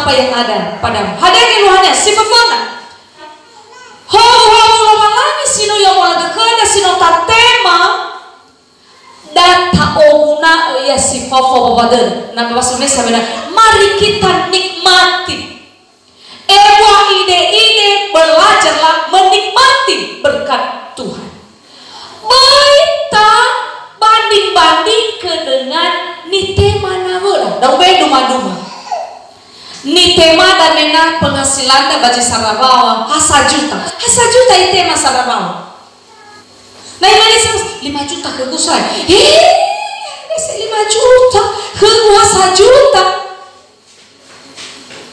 apa yang ada padamu. Hadirin Tuhannya, si fafana. Hau lamalani sino yang wala dekada sino tatema dan taoguna ya si fafo babaden. Nah bahasa Indonesia benar. Mari kita nikmati. Ewa ide-ide belajarlah menikmati berkat Tuhan. Baita banding-banding ke dengan ni tema nawelah. Dau be duma-duma. Ni tema dan mena penghasilan da baji Sarabawa hasa juta itu tema Sarabawa. Nah ini 5 juta ke gusai. Ini 5 juta ke hasa juta.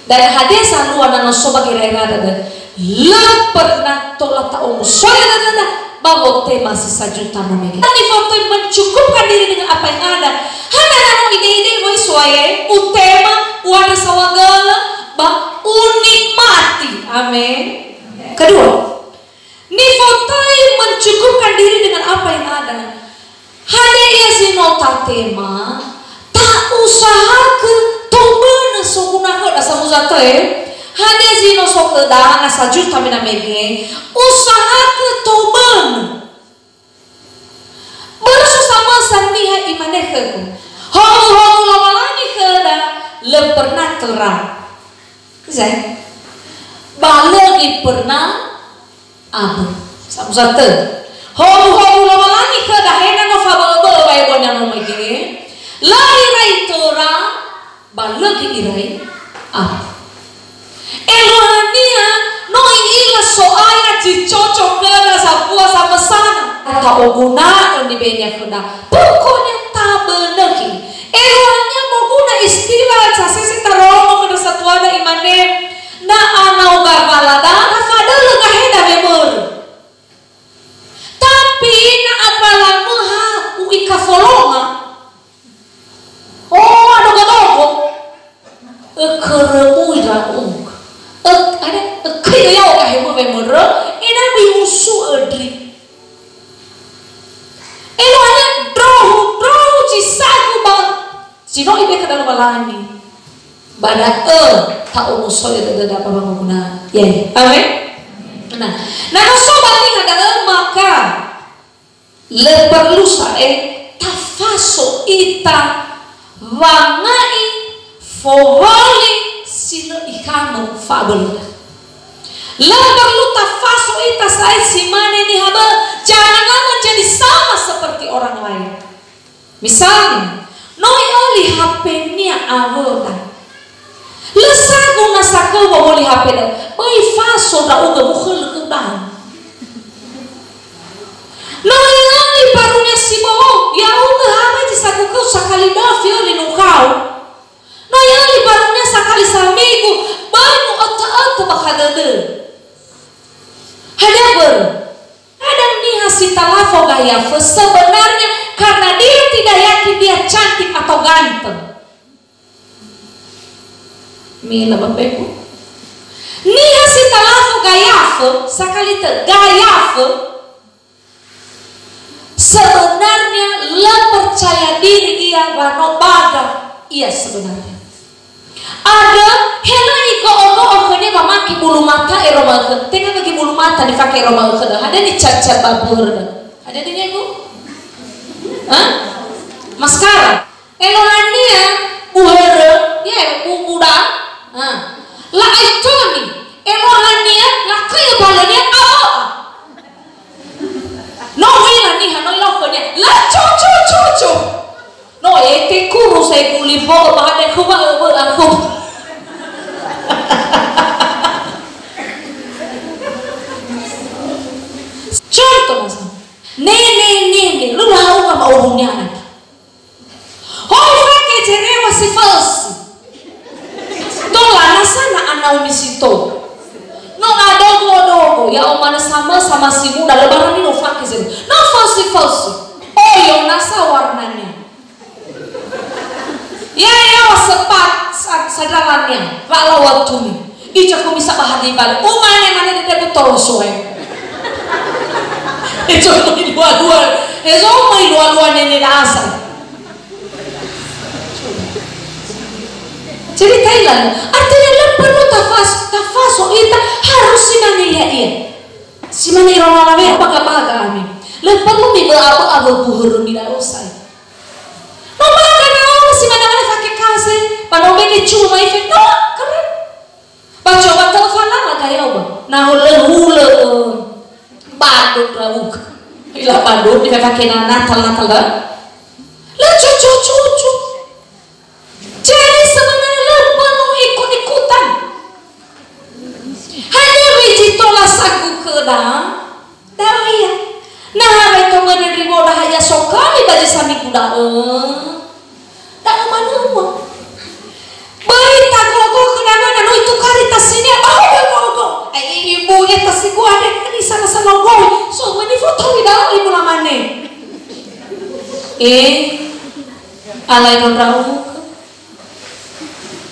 Dan hadesa luar dan soba kira-kira dan la pernah tolak tahu soalnya dan bawa tema sisa juta namanya. Ini foto mencukupkan diri dengan apa yang ada. Hanya nano ide-ide boy suaya utema warna sawagala bang unikmati. Amin. Kedua, ini foto mencukupkan diri dengan apa yang ada. Hanya ia sinota tema tak usaha ke tombana soguna ke asa muzate. Hanya zino sok dah nasa juta mina mege usaha ke toban bersu sama sandiha imane ke hau lamalani ke dah le pernah terang zai balagi pernah abu sama satu hau lamalani ke dah hena no fabel bae bonya no mege lari rai terang balagi irai abu Elohania no ila soalnya dicocok kena sapua sama sana tak guna di banyak kena pokoknya tak benar Elohania mau guna istilah sasisi taromo kena satu ada imane na anau garbalada na fadal kaheda memor tapi na apala maha uika folonga oh ada gadogo keremuira ada kaya yang kaya mau memora, ina biusu adri. Elohanya draw cisaku bang. Cino ibe kadang balani. Badak tak umusoy ada apa bang guna. Ya, amin. Nah sobat ini ada maka le perlu sae tafaso ita wangai fowali sino ikano fabel. Lalu luta faso ita saya simane ni haba jangan menjadi sama seperti orang lain. Misalnya, noi oli HP-nya avoda. Lesagu nasako bawa oli HP dah. Oi faso dah uga bukhul ke dah. Noi oli barunya si bawa ya uga haba jisaku kau sakali dafi oli nukau. Noi oli barunya sakali samigu baru ata bakadade. Kadang nih hasil talafo gaya sebenarnya karena dia tidak yakin dia cantik atau ganteng. Mila bapeku. Nih hasil talafo gaya sekali gaya sebenarnya la percaya diri ia wanobaga ia sebenarnya. Ada hela iko ogo-ogonya mamaki bulu mata eroma ke tengah bagi bulu mata dipakai eroma ke dah ada di cat-cat babur dah ada di ibu maskara elohania buhere ya buda la itoni elohania la kaya balanya awa no wila ni hano ilokonya la cucu no ete kuru saya kulivo bahada kuba aku contoh mas nene lu tahu nggak mau umumnya lagi pakai cerewa si falsi dola sana anak umisito no adogo ya omana sama si muda lebaran ini pakai cerewa no falsi oh yang nasa warnanya ya sepat sadarannya kalau waktu ini ijaku bisa bahadi balik mana dia betul soe itu dua nenek asal jadi Thailand artinya mana irong lalawe baga-baga ami. Lepas lu mi apa buhurun di dalam saya. Mama kan si mana pakai kasih, pada mereka cuma itu no keren. Coba telepon lah kayak apa? Nah hule badut rawuk, ilah badut dia pakai natal lah. Cucu. Jadi sebenarnya lepas lu ikut-ikutan. Hanya biji tolak sagu kedang, daya. Nah, itu menerima dah hanya sokali baju sami kuda. Tak mana uang. Berita gogo kenapa nano itu karitas sini gogo. Ibunya tasiku ada di sana gogo. So mani foto di dalam ibu lamane. Alai rondrau.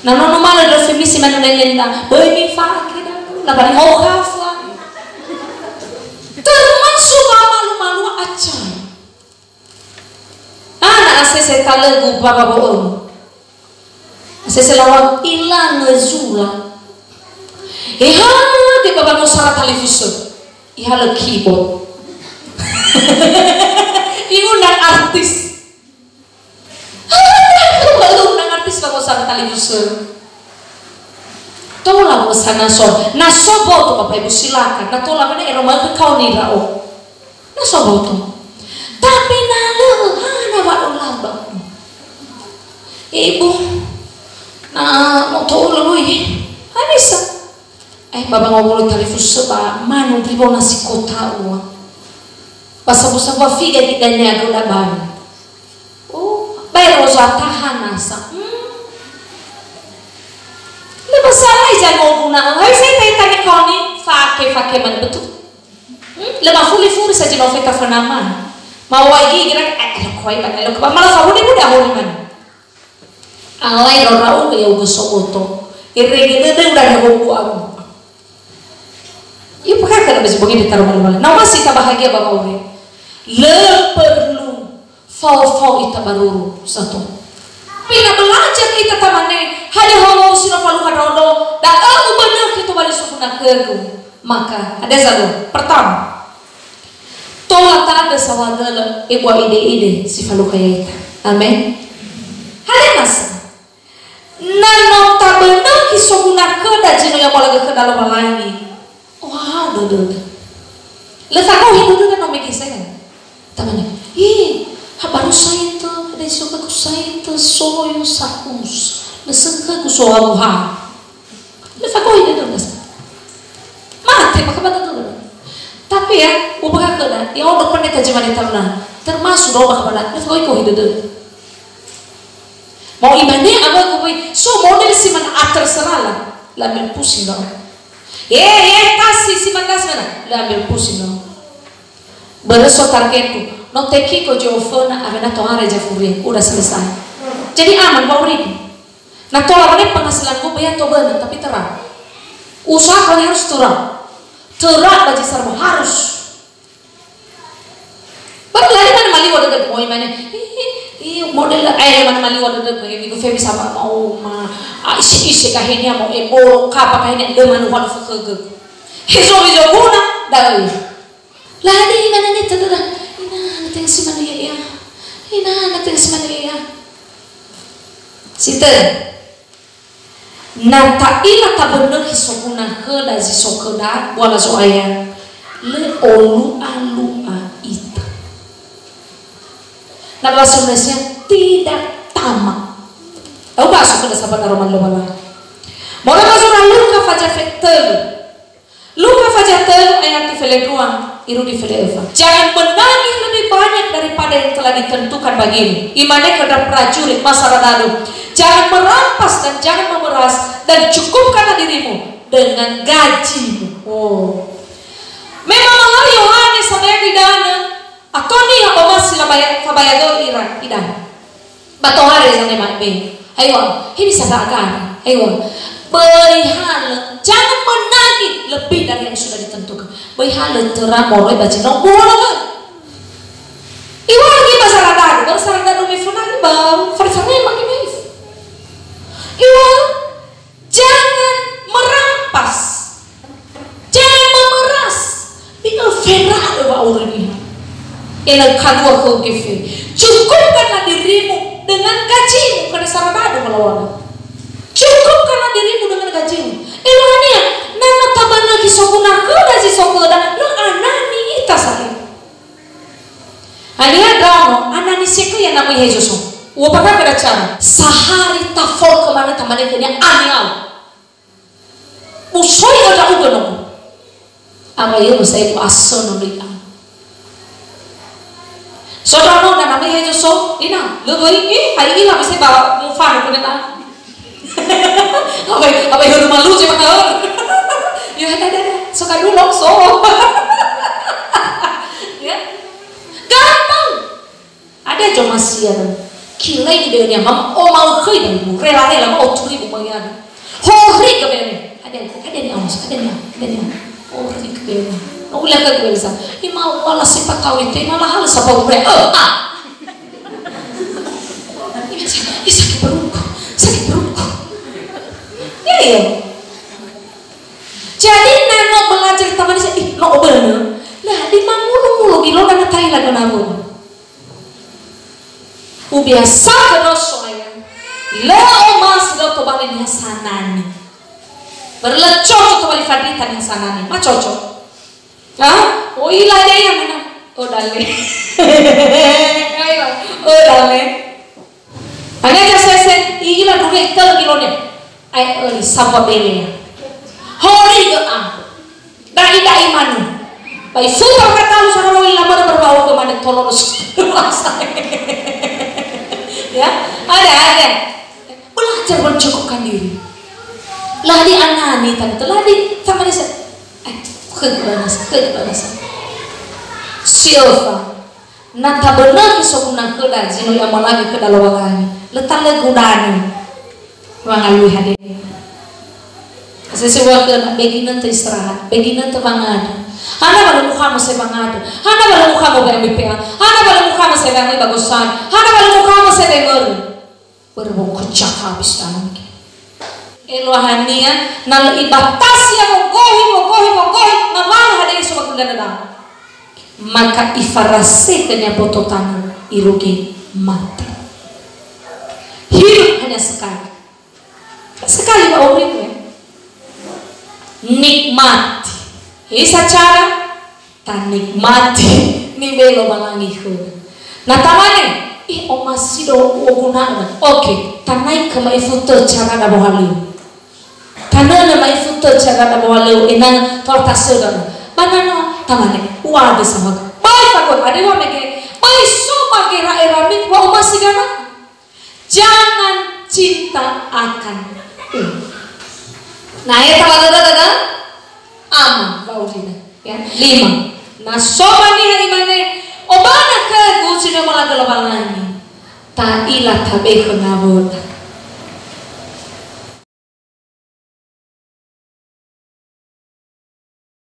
Nano malah ada femisi mana nenda. Boy mi fakir dah. Nabari mau hafla. Termasuk malu-malu aja. Anak asese talegu baba bohong. Asese lawan ilang ngezula. Di baba mau salah televisi. Ihala keyboard. Undang artis. Undang artis baba salah televisi. Tolong sana nasobo tu bapak ibu silakan. Nah tolong mana eroma kau ni rao. Nasobo tu. Tapi nalo hana walau laba. Ibu, nah mau tolong lui. Anissa. Bapak ngobrol telefon seba manu pribo nasi kota uang. Basa-basa figa di danya gula ban. Bayar roza tahan nasa. Masalah jangan guna. Harus saya tanya kau ni fake mana betul? Lemah fuli saja mau fake fanaman. Mau lagi kira koi pada lo malah kau ni mudah hori mana? Alai rau ya uga soboto. Ireng itu udah ada buku aku. Ibu pakai kalau masih begini taruh malam. Nama sih tak bahagia bapak ore. Le perlu fau itu baru satu. Pina belajar kita tamane hanya hawa usina falu hadodo dan kamu benar kita balik sukuna kegu maka ada satu pertama tolak tak ada sawadala ibu ide si falu kaya kita amin hari masa nano tak benar kisukuna keda jino yang mau lagi ke dalam lagi wow dodo letak kau hidup kan nomor kisah tamane baru saya itu ada suka ku saya itu soyo sakus nesengka ku soal ha lepas kau ini tu mati maka betul tapi ya ubah kena ya udah pernah terjemahan itu termasuk doa kepada lepas kau itu hidup mau imannya apa kau so model si mana terserah lah ambil pusing dong kasih si mana kasih mana ambil pusing dong beresot targetku no teki ko jofona avena toare jafuri udah selesai. Jadi aman bau ribu. Nah tolak ini penghasilan gue bayar to bener tapi terang. Usaha kalian harus terang. Terang bagi serba harus. Baru lagi mana mali wadah dek mau mana? Model mana mali wadah dek minggu femi sama mau isi kahenya mau ebo kapa kahenya dengan wadah fakir. Hizo guna dah. Lagi mana ni terang. Nanti si mana ya? Nanti si mana ya? Sita. Nanta ila tabenar hisokuna ke dari sokoda wala soaya le olu ita. Nah bahasa Indonesia tidak tamak. Tahu bahasa kita sahabat aroman lebala. Mau bahasa Luka fajatel. Luka fajatel ayat di dua. Iru di Eva. Jangan menagih lebih banyak daripada yang telah ditentukan bagimu. Imannya kepada prajurit masa lalu. Jangan merampas dan jangan memeras dan cukupkanlah dirimu dengan gajimu. Memang mahal Yohanes sampai di dana. Atau ni apa masih lah bayar iran idan. Batohare yang nemak be. Ayo, ini bisa agak. Ayo. Berihala, jangan menagih lebih dari yang sudah ditentukan. Berihala terang moroi baca nombor. Iwa lagi bahasa radar mifunani baru farfarnya makin baik. Iwa jangan merampas, jangan memeras. Bila Ela kadua kau kefe. Cukupkanlah dirimu dengan gajimu karena sarabado melawan. Cukupkanlah dirimu dengan gajimu. Elahnya nana tabana kisokuna kada si sokoda lo anani ita sakit. Hanya drama anani seko yang namanya Yesus. Wapaka kada cara sahari tafol kemana tamane kenya aniau. Usoi ada ugono. Apa yo saya itu asono lika. Saudara dan namanya Yesus ina lebih hari ini bisa bawa mufan punya ta. Apa yang malu sih makau. Ya ada suka dulu so. Ya. Gampang. Ada cuma siapa. Kilai di dunia mam mau kau ini rela mau turi bukannya. Hori ke bene. Ada ni amas, ada ni. Hori ke bene. Ulah ke bene. Ima wala siapa kau itu, malah hal siapa ure. Sakit perutku. Ya. Jadi nano belajar taman ini, no bener. Lah di mulu gilo nana tai lagu namun. Ubiasa kedoso ya. Leo mas lo to bali ni hasanani. Berlecok to bali fadita ni hasanani. Ma cocok. Hah? Oh ila dia yang mana? Oh dale. Oh dale. Ane jasa ila dulu tel kilone. Ai early sabwa bele. Hori ke am. Dai manu. Bai futa kata lu sarolo ila mana berbau ke mana tolos. Ya, ada. Belajar mencukupkan diri. Ladi anani tadi tu ladi sama dia. Kebanas. Silva. Nata benar kisokuna kedan sino yang malagi kedalawalani. Letak legudani. Wangalu hadir. Sesuatu yang beginan teristirahat, beginan terbangun. Hana baru mukamu sebangun, hana baru mukamu BMPA, hana baru mukamu sebangun bagusan, hana baru mukamu sedengar. Berbukucak habis tanam. Elohania nal ibatas yang mogohi, mamang hadir semua kendana. Maka ifarase kenya pototan irugi mati. Hidup hanya sekali bawa urip ya. Nikmati. Isa cara ta nikmati ni belo balangi ko. Na tamane omasido ogunana. Okay, tanai ka maifuto cara da bohaliu. Tanana maifuto cara da bohaliu enang torta sedana. Banana tamane uade sama. Bai takut ade wa meke. Bai so mage ra mit wa omasigana. Jangan cinta akan nah ya talaga ama baurina ya 5 nah soba ni hari mane obana ke gusina malaga labalani ta ila tabe khna bota